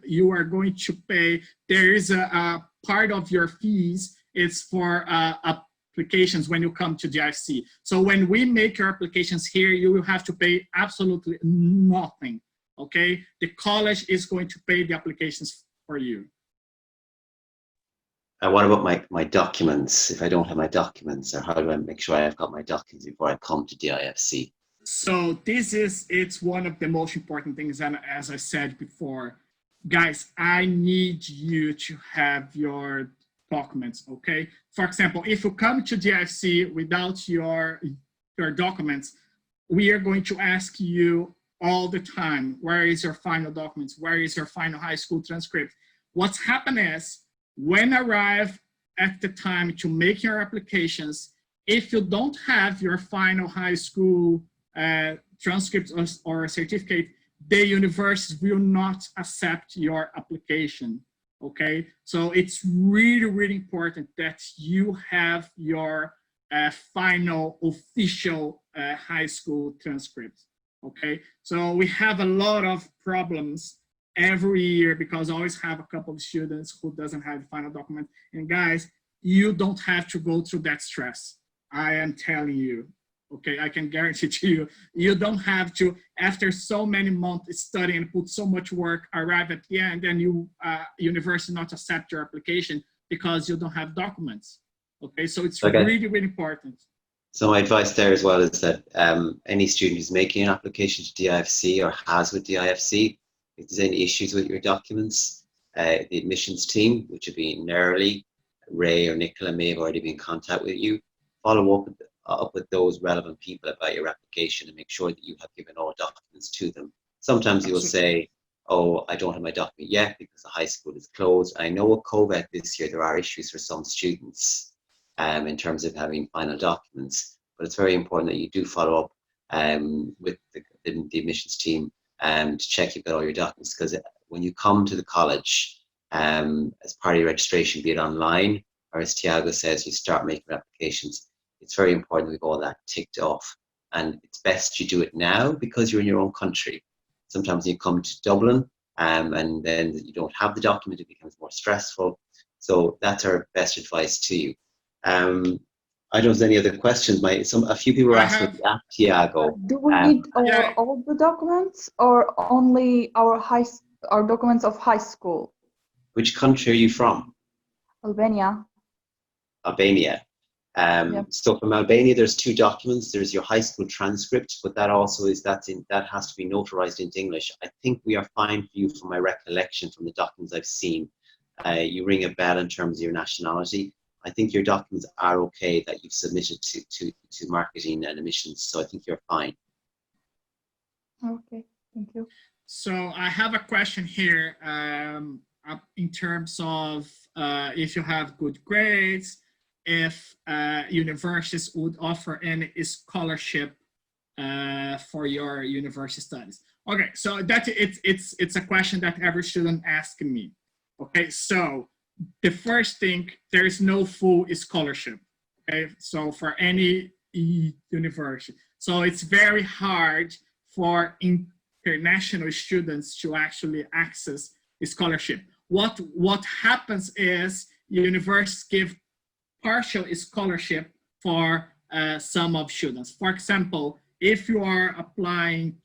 you are going to pay. There is a part of your fees is for applications when you come to DIFC. So when we make your applications here, you will have to pay absolutely nothing, okay? The college is going to pay the applications for you. What about my documents? If I don't have my documents, or how do I make sure I've got my documents before I come to DIFC? So it's one of the most important things. And as I said before, guys, I need you to have your documents, okay? For example, if you come to DIFC without your documents, we are going to ask you all the time, where is your final documents? Where is your final high school transcript? What's happened is, when arrive at the time to make your applications, if you don't have your final high school transcript or certificate, the university will not accept your application, okay? So it's really, really important that you have your final official high school transcript, okay? So we have a lot of problems every year because I always have a couple of students who doesn't have the final document. And guys, you don't have to go through that stress. I am telling you, okay? I can guarantee to you, you don't have to, after so many months studying and put so much work, arrive at the end and you university not accept your application because you don't have documents, okay? So it's really, really important. So my advice there as well is that any student who's making an application to DIFC or has with DIFC, if there's any issues with your documents, the admissions team, which would be Nerly, Ray or Nicola, may have already been in contact with you. Follow up with those relevant people about your application and make sure that you have given all documents to them. Sometimes you'll say, oh, I don't have my document yet because the high school is closed. I know with COVID this year, there are issues for some students in terms of having final documents, but it's very important that you do follow up with the admissions team to check you've got all your documents, because when you come to the college as part of your registration, be it online or as Thiago says, you start making applications, it's very important we've all that ticked off. And it's best you do it now because you're in your own country. Sometimes you come to Dublin and then you don't have the document, it becomes more stressful. So that's our best advice to you. I don't know if there's any other questions. A few people were asking about the app, Thiago. Do we need all the documents or only our documents of high school? Which country are you from? Albania. Albania. So from Albania, there's two documents. There's your high school transcript, but that also is that has to be notarized into English. I think we are fine for you from my recollection from the documents I've seen. You ring a bell in terms of your nationality. I think your documents are okay that you've submitted to marketing and admissions, so I think you're fine. Okay, thank you. So I have a question here in terms of if you have good grades, if universities would offer any scholarship for your university studies. Okay, so it's a question that every student asks me. Okay, so the first thing, there is no full scholarship. Okay, so for any university, so it's very hard for international students to actually access a scholarship. What happens is universities give partial scholarship for some of students. For example, if you are applying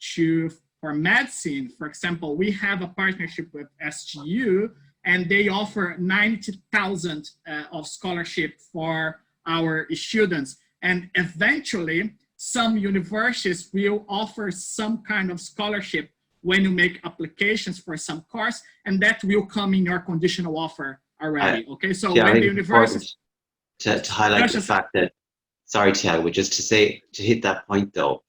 for medicine, for example, we have a partnership with SGU, and they offer 90,000 of scholarship for our students. And eventually, some universities will offer some kind of scholarship when you make applications for some course, and that will come in your conditional offer already. Okay, so yeah, when the university to highlight the fact that, sorry, Tiago, just to hit that point though,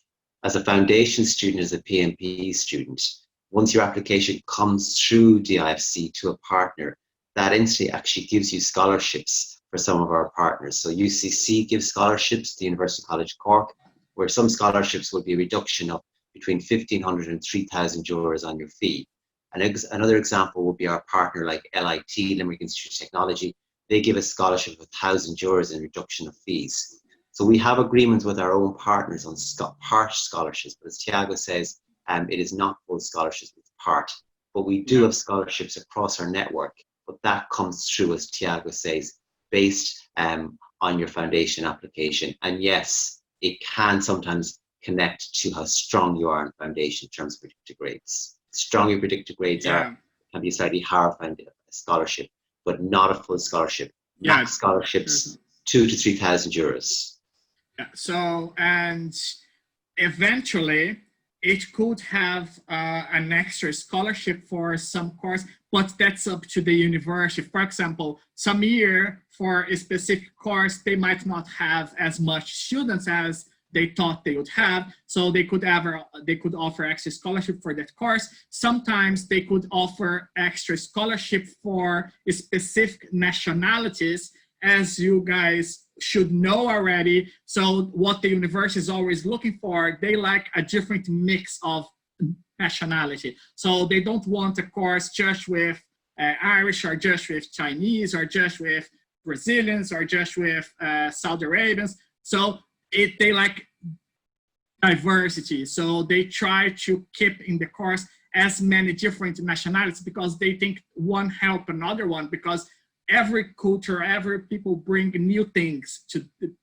as a foundation student, as a PMP student, once your application comes through DIFC to a partner, that instantly actually gives you scholarships for some of our partners. So UCC gives scholarships to University College Cork, where some scholarships will be a reduction of between 1,500 and 3,000 euros on your fee. And another example would be our partner like LIT, Limerick Institute of Technology. They give a scholarship of 1,000 euros in reduction of fees. So we have agreements with our own partners on part scholarships, but as Tiago says, it is not full scholarships, it's part. But we do have scholarships across our network, but that comes through, as Tiago says, based on your foundation application. And yes, it can sometimes connect to how strong you are in foundation in terms of predicted grades. Strong your predicted grades are, can be a slightly higher scholarship, but not a full scholarship. Max scholarships, 2,000 to 3,000 euros. Yeah, so, and eventually it could have an extra scholarship for some course, but that's up to the university. For example, some year for a specific course, they might not have as much students as they thought they would have, so they could offer extra scholarship for that course. Sometimes they could offer extra scholarship for specific nationalities, as you guys should know already. So what the university is always looking for, they like a different mix of nationality. So they don't want a course just with Irish, or just with Chinese, or just with Brazilians, or just with Saudi Arabians. So they like diversity. So they try to keep in the course as many different nationalities, because they think one help another one, because every culture, every people bring new things to the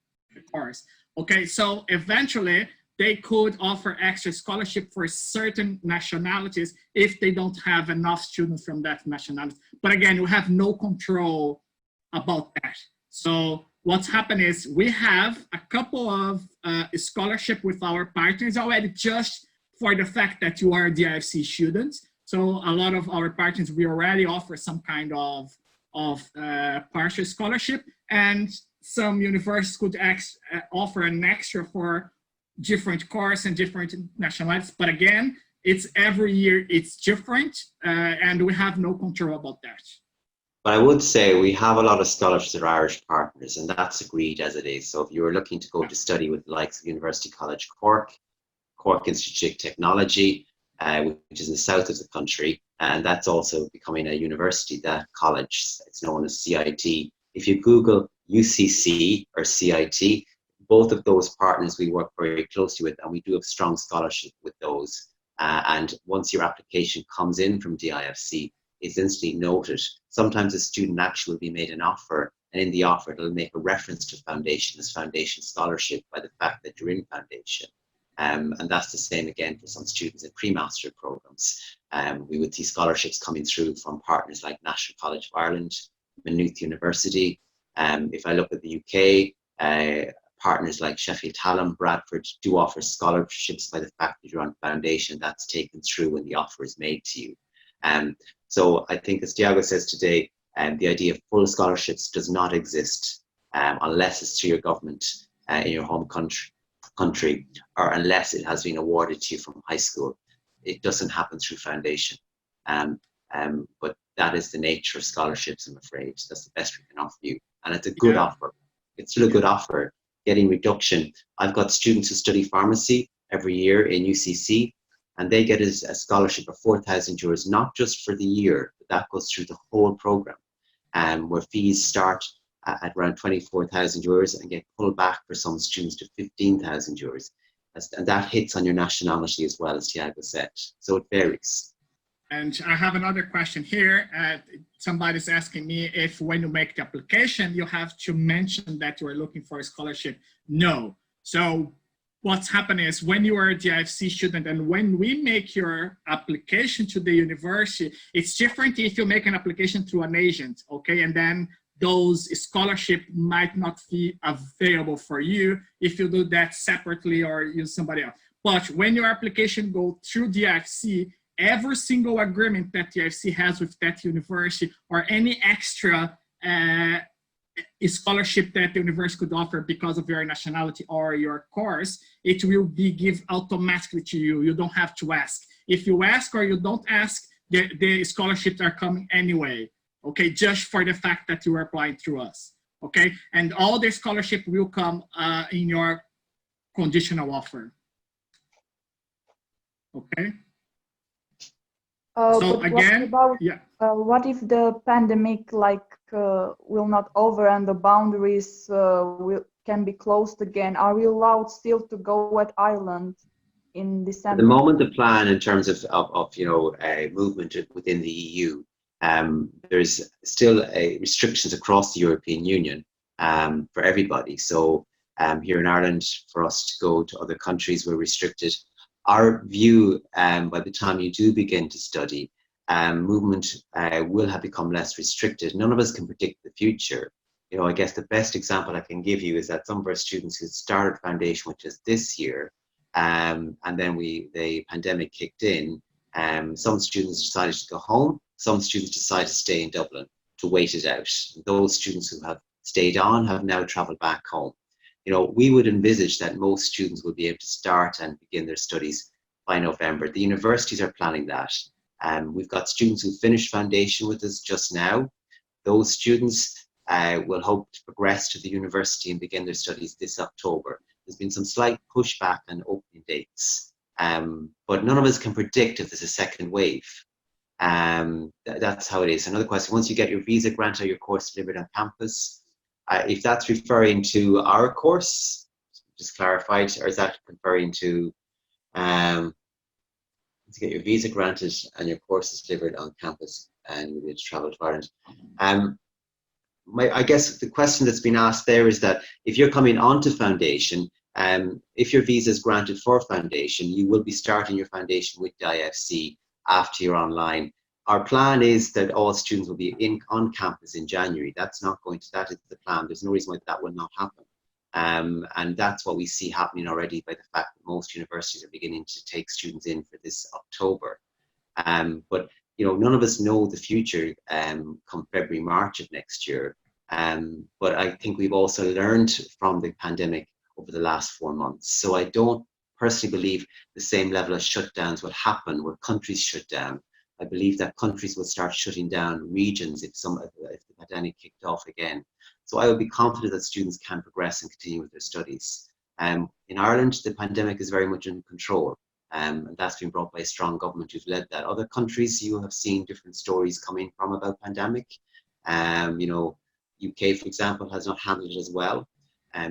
course. Okay, so eventually they could offer extra scholarship for certain nationalities if they don't have enough students from that nationality. But again, you have no control about that. So what's happened is we have a couple of scholarship with our partners already, just for the fact that you are DIFC students. So a lot of our partners, we already offer some kind of partial scholarship, and some universities could offer an extra for different courses and different nationalities. But again, it's every year it's different, and we have no control about that. But I would say we have a lot of scholarships that are Irish partners, and that's agreed as it is. So if you were looking to go to study with the likes of University College Cork, Cork Institute of Technology, which is in the south of the country, and that's also becoming a university, that college. It's known as CIT. If you Google UCC or CIT, both of those partners we work very closely with, and we do have strong scholarship with those. And once your application comes in from DIFC, it's instantly noted. Sometimes a student actually will be made an offer, and in the offer it'll make a reference to foundation as foundation scholarship by the fact that you're in foundation. And that's the same again for some students in pre-master programs. We would see scholarships coming through from partners like National College of Ireland, Maynooth University. If I look at the UK, partners like Sheffield Hallam, Bradford do offer scholarships by the fact that you're on foundation. That's taken through when the offer is made to you. So I think, as Tiago says today, the idea of full scholarships does not exist unless it's through your government in your home country, or unless it has been awarded to you from high school. It doesn't happen through foundation. But that is the nature of scholarships, I'm afraid. That's the best we can offer you. And it's a good offer. It's still a good offer. Getting reduction. I've got students who study pharmacy every year in UCC, and they get a scholarship of 4,000 euros, not just for the year, but that goes through the whole program. where fees start at around 24,000 euros and get pulled back for some students to 15,000 euros. And that hits on your nationality as well, as Tiago said. So it varies. And I have another question here. Somebody's asking me if when you make the application, you have to mention that you are looking for a scholarship. No. So what's happening is when you are a DIFC student and when we make your application to the university, it's different if you make an application through an agent, okay? And then those scholarships might not be available for you if you do that separately or use somebody else. But when your application goes through DIFC, every single agreement that DIFC has with that university or any extra scholarship that the university could offer because of your nationality or your course, it will be given automatically to you. You don't have to ask. If you ask or you don't ask, the scholarships are coming anyway, okay, just for the fact that you are applying through us, okay? And all the scholarship will come in your conditional offer, okay? So again, what if the pandemic will not over and the boundaries can be closed again? Are we allowed still to go at Ireland in December? At the moment, the plan in terms of movement within the EU, there's still restrictions across the European Union for everybody. So here in Ireland, for us to go to other countries, we're restricted. Our view, by the time you do begin to study, movement will have become less restricted. None of us can predict the future. You know, I guess the best example I can give you is that some of our students who started foundation, which is this year, and then the pandemic kicked in, some students decided to go home, some students decided to stay in Dublin to wait it out. Those students who have stayed on have now traveled back home. You know, we would envisage that most students will be able to start and begin their studies by November. The universities are planning that. We've got students who finished foundation with us just now. Those students will hope to progress to the university and begin their studies this October. There's been some slight pushback on opening dates, but none of us can predict if there's a second wave. That's how it is. Another question, once you get your visa granted or your course delivered on campus, if that's referring to our course, just clarified, or is that referring to to get your visa granted and your course is delivered on campus and you'll be able to travel to Ireland? I guess the question that's been asked there is that if you're coming onto foundation, if your visa is granted for foundation, you will be starting your foundation with DIFC after you're online. Our plan is that all students will be on campus in January. That is the plan. There's no reason why that will not happen. And that's what we see happening already by the fact that most universities are beginning to take students in for this October. But you know, none of us know the future come February, March of next year. But I think we've also learned from the pandemic over the last 4 months. So I don't personally believe the same level of shutdowns will happen where countries shut down. I believe that countries will start shutting down regions if the pandemic kicked off again. So I would be confident that students can progress and continue with their studies. In Ireland, the pandemic is very much in control, and that's been brought by a strong government who's led that. Other countries, you have seen different stories coming from about pandemic. You know, UK, for example, has not handled it as well.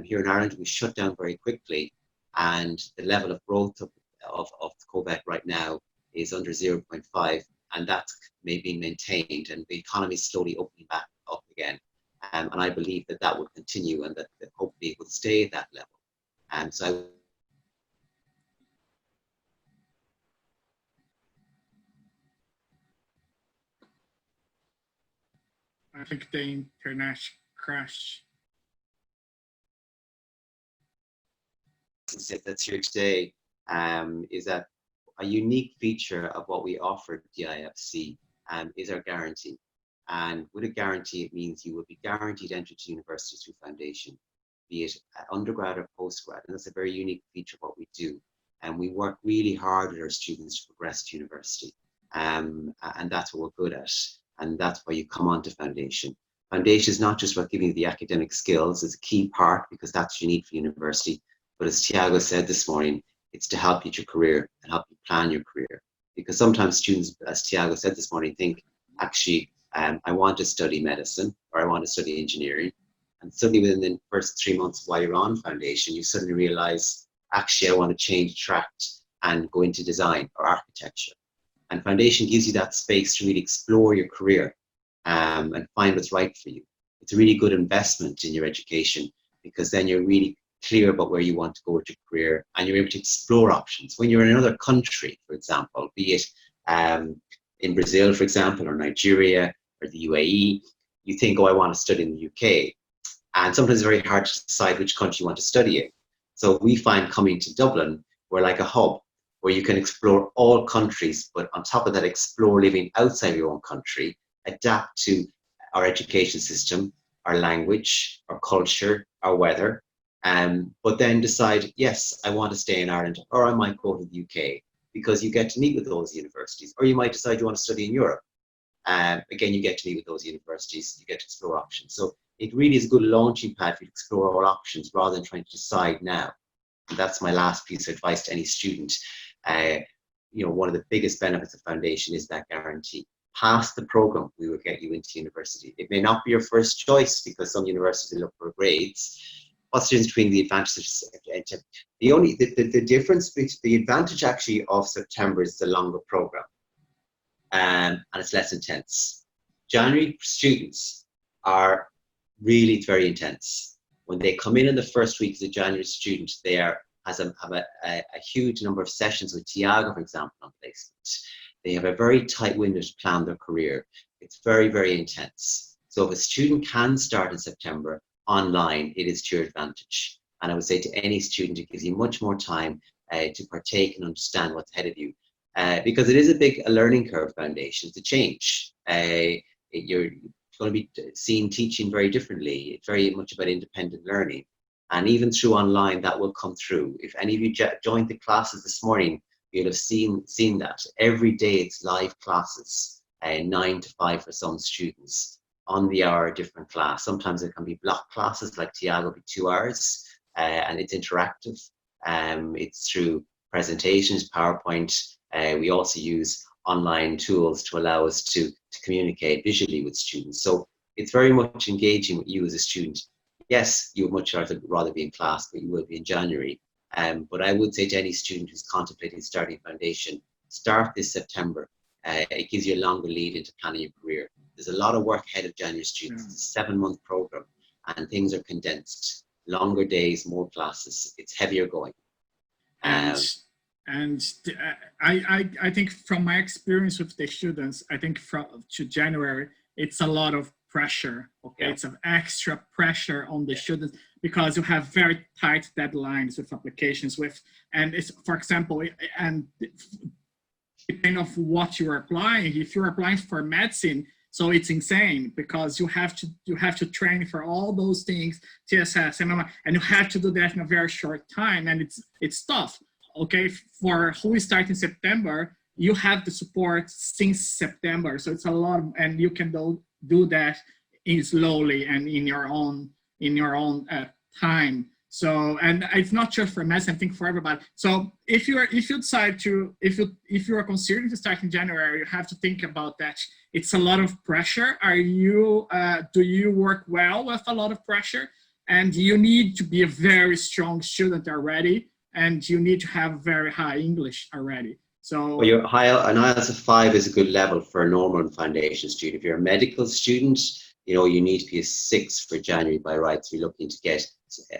Here in Ireland, we shut down very quickly, and the level of growth of COVID right now is under 0.5, and that's maybe maintained, and the economy is slowly opening back up again. And I believe that that will continue, and that hopefully it will stay at that level. So I think the internet crashed. That's here today is that a unique feature of what we offer at DIFC is our guarantee. And with a guarantee, it means you will be guaranteed entry to university through foundation, be it undergrad or postgrad. And that's a very unique feature of what we do. And we work really hard with our students to progress to university. And that's what we're good at. And that's why you come on to foundation. Foundation is not just about giving you the academic skills. It's a key part because that's what you need for university. But as Tiago said this morning, it's to help you with your career and help you plan your career. Because sometimes students, as Tiago said this morning, think, actually, I want to study medicine or I want to study engineering. And suddenly within the first 3 months while you're on foundation, you suddenly realize, actually, I want to change track and go into design or architecture. And foundation gives you that space to really explore your career and find what's right for you. It's a really good investment in your education, because then you're really clear about where you want to go with your career and you're able to explore options. When you're in another country, for example, be it in Brazil, for example, or Nigeria or the UAE, you think, oh, I want to study in the UK. And sometimes it's very hard to decide which country you want to study in. So we find coming to Dublin, we're like a hub where you can explore all countries, but on top of that, explore living outside your own country, adapt to our education system, our language, our culture, our weather, but then decide, yes, I want to stay in Ireland, or I might go to the UK, because you get to meet with those universities, or you might decide you want to study in Europe. Again, you get to meet with those universities, you get to explore options. So it really is a good launching pad for you to explore all options rather than trying to decide now. And that's my last piece of advice to any student. One of the biggest benefits of foundation is that guarantee. Pass the program, we will get you into university. It may not be your first choice because some universities look for grades. What's the difference between the advantages? The difference between the advantage actually of September is the longer program, and it's less intense. January students are really very intense. When they come in the first week as a January student, they have a huge number of sessions with Tiago, for example, on placement. They have a very tight window to plan their career. It's very, very intense. So if a student can start in September online, it is to your advantage. And I would say to any student, it gives you much more time to partake and understand what's ahead of you. Because it is a learning curve, foundation, to change. You're going to be seeing teaching very differently. It's very much about independent learning. And even through online, that will come through. If any of you joined the classes this morning, you'll have seen that. Every day it's live classes, 9 to 5 for some students, on the hour, different class. Sometimes it can be block classes, like Tiago, will be 2 hours, and it's interactive. It's through presentations, PowerPoint. We also use online tools to allow us to communicate visually with students. So it's very much engaging with you as a student. Yes, you would much rather be in class, but you will be in January. But I would say to any student who's contemplating starting foundation, start this September. It gives you a longer lead into planning your career. There's a lot of work ahead of January students. It's a 7-month program, and things are condensed. Longer days, more classes. It's heavier going. I think from my experience with the students, I think to January, it's a lot of pressure. Okay, yeah. It's an extra pressure on the students because you have very tight deadlines with applications and it's, for example, and depending on what you're applying, if you're applying for medicine, so it's insane because you have to train for all those things, TSS, MMI, and you have to do that in a very short time, and it's tough. Okay, for who is starting September, you have the support since September, so it's a lot, and you can do that slowly and in your own time. So, and it's not just for medicine, I think for everybody. So if you decide to, if you are considering to start in January, you have to think about that. It's a lot of pressure. Do you work well with a lot of pressure? And you need to be a very strong student already, and you need to have very high English already. So well, an IELTS of 5 is a good level for a normal foundation student. If you're a medical student, you need to be a 6 for January by rights. You're looking to get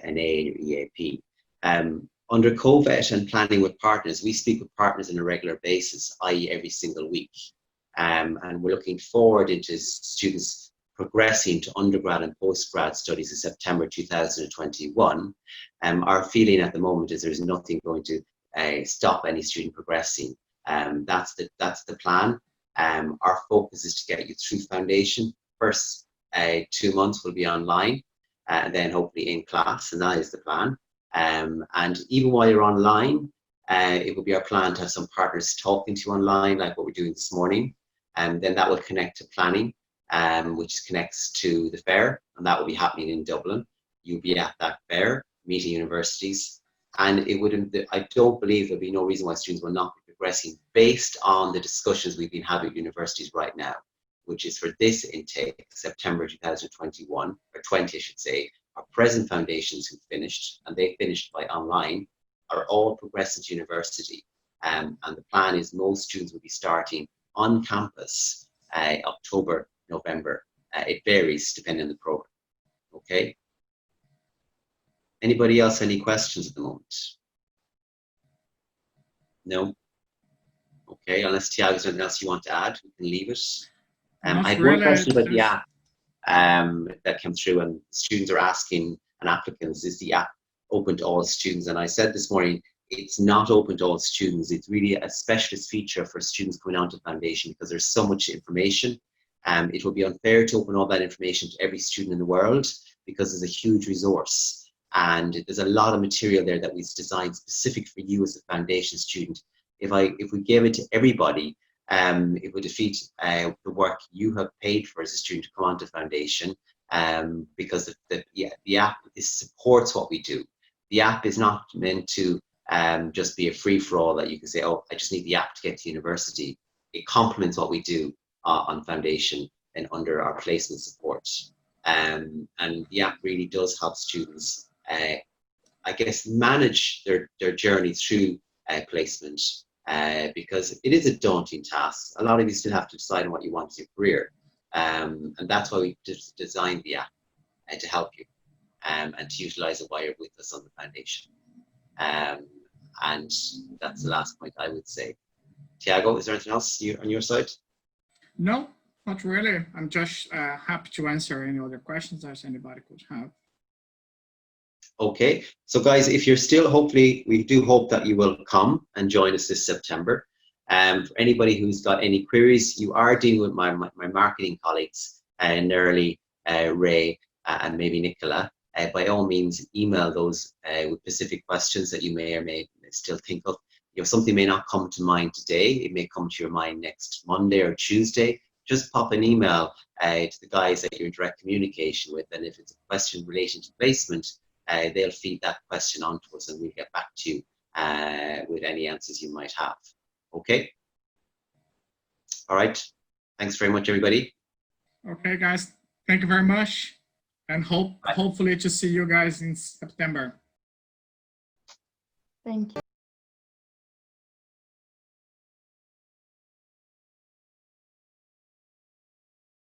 an A in your EAP. Under COVET and planning with partners, we speak with partners on a regular basis, i.e. every single week. And we're looking forward into students progressing to undergrad and postgrad studies in September 2021. Our feeling at the moment is there's nothing going to stop any student progressing. That's the plan. Our focus is to get you through foundation. First 2 months will be online, and then hopefully in class, and that is the plan. And even while you're online, it will be our plan to have some partners talking to you online, like what we're doing this morning. And then that will connect to planning, which connects to the fair, and that will be happening in Dublin. You'll be at that fair, meeting universities, and I don't believe there'll be no reason why students will not be progressing based on the discussions we've been having at universities right now. which is for this intake, September 2021, or 20, I should say, our present foundations who finished, and they finished by online, are all progressing to university. And the plan is most students will be starting on campus October, November. It varies depending on the program. Okay. Anybody else any questions at the moment? No? Okay, unless Tiago, there's anything else you want to add, we can leave it. I had one question about the app that came through, and students are asking, and applicants, is the app open to all students? And I said this morning, it's not open to all students. It's really a specialist feature for students coming onto foundation because there's so much information. It would be unfair to open all that information to every student in the world because there's a huge resource. And there's a lot of material there that we've designed specific for you as a foundation student. If we gave it to everybody, it would defeat the work you have paid for as a student to come onto foundation, because the app supports what we do. The app is not meant to just be a free-for-all that you can say, oh, I just need the app to get to university. It complements what we do on foundation and under our placement support. And the app really does help students, I guess, manage their journey through placement, because it is a daunting task. A lot of you still have to decide on what you want as your career. And that's why we designed the app to help you and to utilize it while you're with us on the foundation. And that's the last point I would say. Tiago, is there anything else on your side? No, not really. I'm just happy to answer any other questions that anybody could have. Okay, so guys, if you're still, hopefully, we do hope that you will come and join us this September. For anybody who's got any queries, you are dealing with my marketing colleagues, Nerly, Ray, and maybe Nicola. By all means, email those with specific questions that you may or may still think of. If something may not come to mind today, it may come to your mind next Monday or Tuesday. Just pop an email to the guys that you're in direct communication with, and if it's a question relating to placement, they'll feed that question on to us and we'll get back to you with any answers you might have. Okay? All right. Thanks very much, everybody. Okay, guys. Thank you very much. And hopefully to see you guys in September. Thank you.